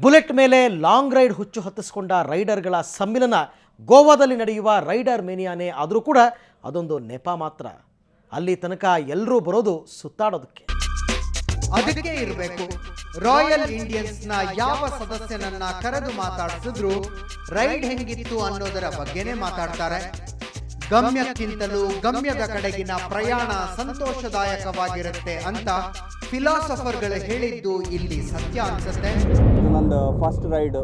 Bullet ಮೇಲೆ long ride ಹುಚ್ಚು ಹತ್ತಿಸಿಕೊಂಡ ರೈಡರ್ಗಳ ಸಮ್ಮಿಲನ ಗೋವಾದಲ್ಲಿ ನಡೆಯುವ ರೈಡರ್ ಮೇನಿಯಾನೇ ಆದರೂ ಕೂಡ ಅದೊಂದು ನೆಪ ಮಾತ್ರ. ಅಲ್ಲಿ ತನಕ ಎಲ್ಲರೂ ಬರೋದು ಸುತ್ತಾಡೋದಕ್ಕೆ. ಅದಕ್ಕೆ ಇರಬೇಕು ರಾಯಲ್ ಇಂಡಿಯನ್ಸ್ ನ ಯಾವ ಸದಸ್ಯನನ್ನ ಕರೆದು ಮಾತಾಡಿಸಿದ್ರು ರೈಡ್ ಹೆಂಗಿತ್ತು ಅನ್ನೋದರ ಬಗ್ಗೆನೇ ಮಾತಾಡ್ತಾರೆ. ಗಮ್ಯಕ್ಕಿಂತಲೂ ಗಮ್ಯದ ಕಡೆಗಿನ ಪ್ರಯಾಣ ಸಂತೋಷದಾಯಕವಾಗಿರುತ್ತೆ ಅಂತ ಫಿಲಾಸಫರ್ಗಳು ಹೇಳಿದ್ದು ಇಲ್ಲಿ ಸತ್ಯ ಅನ್ಸುತ್ತೆ. ಇದು ನಂದು ಫಸ್ಟ್ ರೈಡ್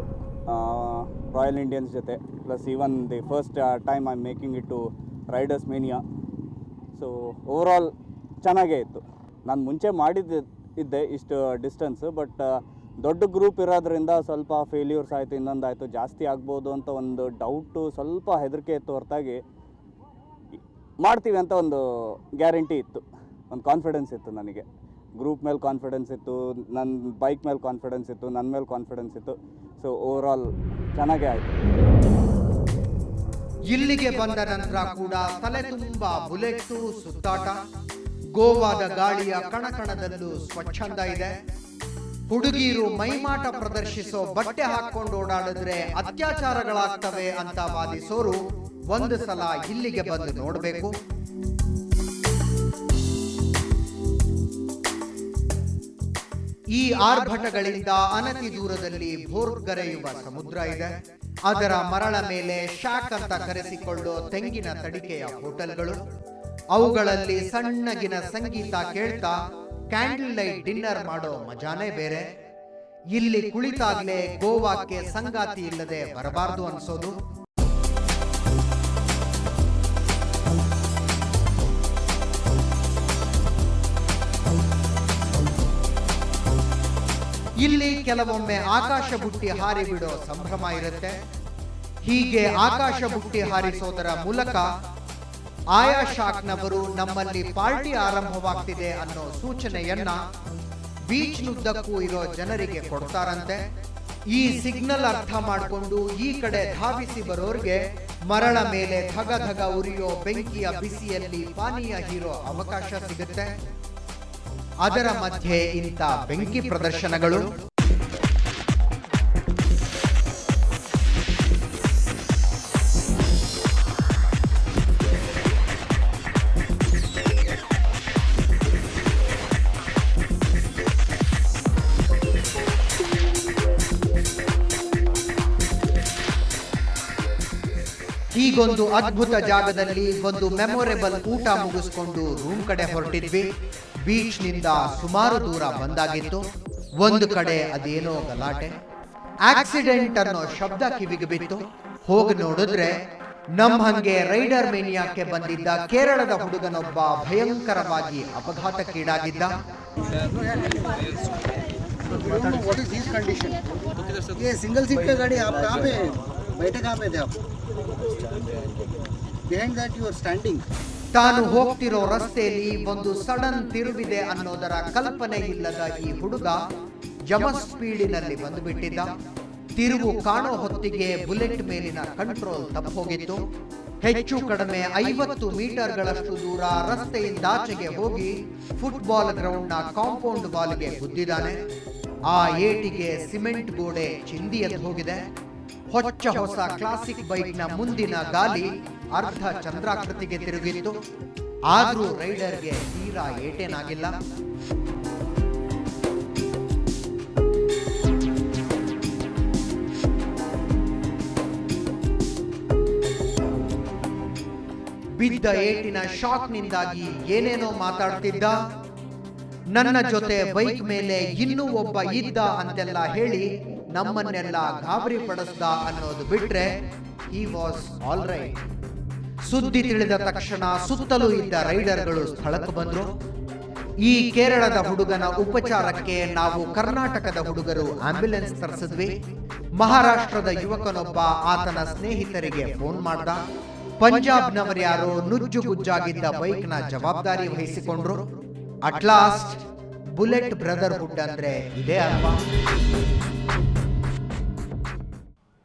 ರಾಯಲ್ ಇಂಡಿಯನ್ಸ್ ಜೊತೆ, plus even the first time I am making it to Riders Mania. So overall ಚೆನ್ನಾಗೇ ಇತ್ತು. ನಾನು ಮುಂಚೆ ಮಾಡಿದ್ದೆ ಇಷ್ಟು ಡಿಸ್ಟೆನ್ಸ್, ಬಟ್ ದೊಡ್ಡ ಗ್ರೂಪ್ ಇರೋದ್ರಿಂದ ಸ್ವಲ್ಪ ಫೇಲ್ಯೂರ್ಸ್ ಆಯಿತು, ಇನ್ನೊಂದಾಯಿತು, ಜಾಸ್ತಿ ಆಗ್ಬೋದು ಅಂತ ಒಂದು ಡೌಟು, ಸ್ವಲ್ಪ ಹೆದರಿಕೆ ಇತ್ತು ಹೊರತಾಗಿ ಮಾಡ್ತೀವಿ ಅಂತ ಒಂದು ಗ್ಯಾರಂಟಿ ಇತ್ತು, ಒಂದು ಕಾನ್ಫಿಡೆನ್ಸ್ ಇತ್ತು. ನನಗೆ ಗ್ರೂಪ್ ಮೇಲೆ ಕಾನ್ಫಿಡೆನ್ಸ್ ಇತ್ತು, ನನ್ನ ಬೈಕ್ ಮೇಲೆ ಕಾನ್ಫಿಡೆನ್ಸ್ ಇತ್ತು, ನನ್ನ ಮೇಲೆ ಕಾನ್ಫಿಡೆನ್ಸ್ ಇತ್ತು. ಸೊ ಓವರಾಲ್ ಚೆನ್ನಾಗೇ ಆಯಿತು. ಇಲ್ಲಿಗೆ ಬಂದ ನಂತರ ಕೂಡ ತಲೆ ತುಂಬ ಬುಲೆಟ್ಟು ಸುತ್ತಾಟ. ಗೋವಾದ ಗಾಳಿಯ ಕಣಕಣದಲ್ಲೂ ಸ್ವಚ್ಛಂದ ಇದೆ. ಹುಡುಗಿಯರು ಮೈಮಾಟ ಪ್ರದರ್ಶಿಸೋ ಬಟ್ಟೆ ಹಾಕೊಂಡು ಓಡಾಡಿದ್ರೆ ಅತ್ಯಾಚಾರಗಳಾಗ್ತವೆ ಅಂತ ವಾದಿಸೋರು ಒಂದು ಸಲ ಇಲ್ಲಿಗೆ ಬಂದು ನೋಡಬೇಕು. ಈ ಆರ್ಭಟಗಳಿಂದ ಅನತಿ ದೂರದಲ್ಲಿ ಭೋರ್ಗರೆಯುವ ಸಮುದ್ರ ಇದೆ. ಅದರ ಮರಳ ಮೇಲೆ ಶಾಕ್ ಅಂತ ಕರೆಸಿಕೊಳ್ಳೋ ತೆಂಗಿನ ತಡಿಕೆಯ ಹೋಟೆಲ್ಗಳು, ಅವುಗಳಲ್ಲಿ ಸಣ್ಣಗಿನ ಸಂಗೀತ ಕೇಳ್ತಾ ಕ್ಯಾಂಡಲ್ ಲೈಟ್ ಡಿನ್ನರ್ ಮಾಡೋ ಮಜಾನೇ ಬೇರೆ. ಇಲ್ಲಿ ಕುಳಿತಾಗ್ಲೇ ಗೋವಾಕ್ಕೆ ಸಂಗಾತಿ ಇಲ್ಲದೆ ಬರಬಾರ್ದು ಅನ್ಸೋದು. ಇಲ್ಲಿ ಕೆಲವೊಮ್ಮೆ ಆಕಾಶ ಬುಟ್ಟಿ ಹಾರಿ ಬಿಡೋ ಸಂಭ್ರಮ ಇರುತ್ತೆ. ಹೀಗೆ ಆಕಾಶ ಬುಟ್ಟಿ ಹಾರಿಸೋದರ ಮೂಲಕ ಆಯಾ ಶಾಕ್ನವರು ನಮ್ಮಲ್ಲಿ ಪಾರ್ಟಿ ಆರಂಭವಾಗ್ತಿದೆ ಅನ್ನೋ ಸೂಚನೆಯನ್ನ ಬೀಚ್ನುದ್ದಕ್ಕೂ ಇರೋ ಜನರಿಗೆ ಕೊಡ್ತಾರಂತೆ. ಈ ಸಿಗ್ನಲ್ ಅರ್ಥ ಮಾಡಿಕೊಂಡು ಈ ಕಡೆ ಧಾವಿಸಿ ಬರೋರ್ಗೆ ಮರಳ ಮೇಲೆ ಧಗ ಧಗ ಉರಿಯೋ ಬೆಂಕಿಯ ಬಿಸಿಯಲ್ಲಿ ಪಾನೀಯ ಹೀರೋ ಅವಕಾಶ ಸಿಗುತ್ತೆ. ಅದರ ಮಧ್ಯೆ ಇಂಥ ಬೆಂಕಿ ಪ್ರದರ್ಶನಗಳು. ಹೀಗೊಂದು ಅದ್ಭುತ ಜಾಗದಲ್ಲಿ ಒಂದು ಮೆಮೊರೇಬಲ್ ಊಟ ಮುಗಿಸ್ಕೊಂಡು ರೂಮ್ ಕಡೆ ಹೊರಟಿದ್ವಿ. ಬೀಚ್ ನಿಂದ ಸುಮಾರು ದೂರ ಬಂದಾಗಿತ್ತು. ಒಂದು ಕಡೆ ಅದೇನೋ ಗಲಾಟೆ, ಆಕ್ಸಿಡೆಂಟ್ ಅನ್ನೋ ಶಬ್ದ ಕಿವಿಗೆ ಬಿತ್ತು. ಹೋಗಿ ನೋಡಿದ್ರೆ ನಮ್ಮ ಹಂಗೆ ರೈಡರ್ ಮೇನಿಯಾಕ್ಕೆ ಬಂದಿದ್ದ ಕೇರಳದ ಹುಡುಗನೊಬ್ಬ ಭಯಂಕರವಾಗಿ ಅಪಘಾತಕ್ಕೀಡಾಗಿದ್ದ. ತಾನು ಹೋಗ್ತಿರೋ ರಸ್ತೆಯಲ್ಲಿ ಒಂದು ಸಡನ್ ತಿರುವಿದೆ ಅನ್ನೋದರ ಕಲ್ಪನೆ ಇಲ್ಲದ ಈ ಹುಡುಗ ಜಮ ಸ್ಪೀಡಿನಲ್ಲಿ ಬಂದುಬಿಟ್ಟಿದ್ದ. ತಿರುವು ಕಾಣೋ ಹೊತ್ತಿಗೆ ಬುಲೆಟ್ ಮೇಲಿನ ಕಂಟ್ರೋಲ್ ತಪ್ಪೋಗಿತ್ತು. ಹೆಚ್ಚು ಕಡಿಮೆ 50 ಮೀಟರ್ಗಳಷ್ಟು ದೂರ ರಸ್ತೆಯಿಂದಾಚೆಗೆ ಹೋಗಿ ಫುಟ್ಬಾಲ್ ಗ್ರೌಂಡ್ನ ಕಾಂಪೌಂಡ್ ವಾಲ್ಗೆ ಗುದ್ದಿದ್ದಾನೆ. ಆ ಏಟಿಗೆ ಸಿಮೆಂಟ್ ಗೋಡೆ ಚಿಂದಿ ಎದ್ದು ಹೋಗಿದೆ. ಹೊಚ್ಚ ಹೊಸ ಕ್ಲಾಸಿಕ್ ಬೈಕ್ನ ಮುಂದಿನ ಗಾಲಿ ಅರ್ಧ ಚಂದ್ರಾಕೃತಿಗೆ ತಿರುಗಿತ್ತು. ಆದ್ರೂ ರೈಡರ್ಗೆ ತೀರಾ ಏಟೇನಾಗಿಲ್ಲ. ಬಿದ್ದ ಏಟಿನ ಶಾಕ್ನಿಂದಾಗಿ ಏನೇನೋ ಮಾತಾಡ್ತಿದ್ದ. ನನ್ನ ಜೊತೆ ಬೈಕ್ ಮೇಲೆ ಇನ್ನೂ ಒಬ್ಬ ಇದ್ದ ಅಂತೆಲ್ಲ ಹೇಳಿ ನಮ್ಮನ್ನೆಲ್ಲ ಗಾಬರಿ ಪಡಿಸ್ದ ಅನ್ನೋದು ಬಿಟ್ರೆ ಹಿ ವಾಸ್ ಆಲ್ ರೈಟ್. ಸುದ್ದಿ ತಿಳಿದ ತಕ್ಷಣ ಸುತ್ತಲೂ ಇದ್ದ ರೈಡರ್ಗಳು ಸ್ಥಳಕ್ಕೆ ಬಂದ್ರು. ಈ ಕೇರಳದ ಹುಡುಗನ ಉಪಚಾರಕ್ಕೆ ನಾವು ಕರ್ನಾಟಕದ ಹುಡುಗರು ಆಂಬ್ಯುಲೆನ್ಸ್ ತರಿಸಿದ್ವಿ. ಮಹಾರಾಷ್ಟ್ರದ ಯುವಕನೊಬ್ಬ ಆತನ ಸ್ನೇಹಿತರಿಗೆ ಫೋನ್ ಮಾಡ್ದ. ಪಂಜಾಬ್ನವರ್ಯಾರೋ ನುಜ್ಜುಗುಜ್ಜಾಗಿದ್ದ ಬೈಕ್ನ ಜವಾಬ್ದಾರಿ ವಹಿಸಿಕೊಂಡ್ರು. ಅಟ್ ಲಾಸ್ಟ್ ಬುಲೆಟ್ ಬ್ರದರ್ಹುಡ್ ಅಂದ್ರೆ ಇದೇ ಅಲ್ವಾ?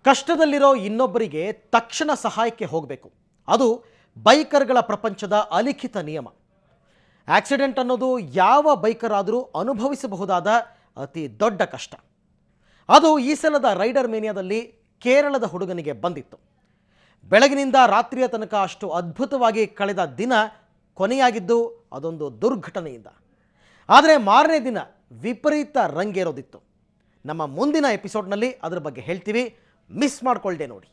ಕಷ್ಟದಲ್ಲಿರೋ ಇನ್ನೊಬ್ಬರಿಗೆ ತಕ್ಷಣ ಸಹಾಯಕ್ಕೆ ಹೋಗಬೇಕು. ಅದು ಬೈಕರ್ಗಳ ಪ್ರಪಂಚದ ಅಲಿಖಿತ ನಿಯಮ. ಆಕ್ಸಿಡೆಂಟ್ ಅನ್ನೋದು ಯಾವ ಬೈಕರ್ ಆದರೂ ಅನುಭವಿಸಬಹುದಾದ ಅತಿ ದೊಡ್ಡ ಕಷ್ಟ. ಅದು ಈ ಸಲದ ರೈಡರ್ ಮೇನಿಯಾದಲ್ಲಿ ಕೇರಳದ ಹುಡುಗನಿಗೆ ಬಂದಿತ್ತು. ಬೆಳಗಿನಿಂದ ರಾತ್ರಿಯ ತನಕ ಅಷ್ಟು ಅದ್ಭುತವಾಗಿ ಕಳೆದ ದಿನ ಕೊನೆಯಾಗಿದ್ದು ಅದೊಂದು ದುರ್ಘಟನೆಯಿಂದ. ಆದರೆ ಮಾರನೇ ದಿನ ವಿಪರೀತ ರಂಗೇರೋದಿತ್ತು. ನಮ್ಮ ಮುಂದಿನ ಎಪಿಸೋಡ್ನಲ್ಲಿ ಅದರ ಬಗ್ಗೆ ಹೇಳ್ತೀವಿ, ಮಿಸ್ ಮಾಡ್ಕೊಳ್ದೆ ನೋಡಿ.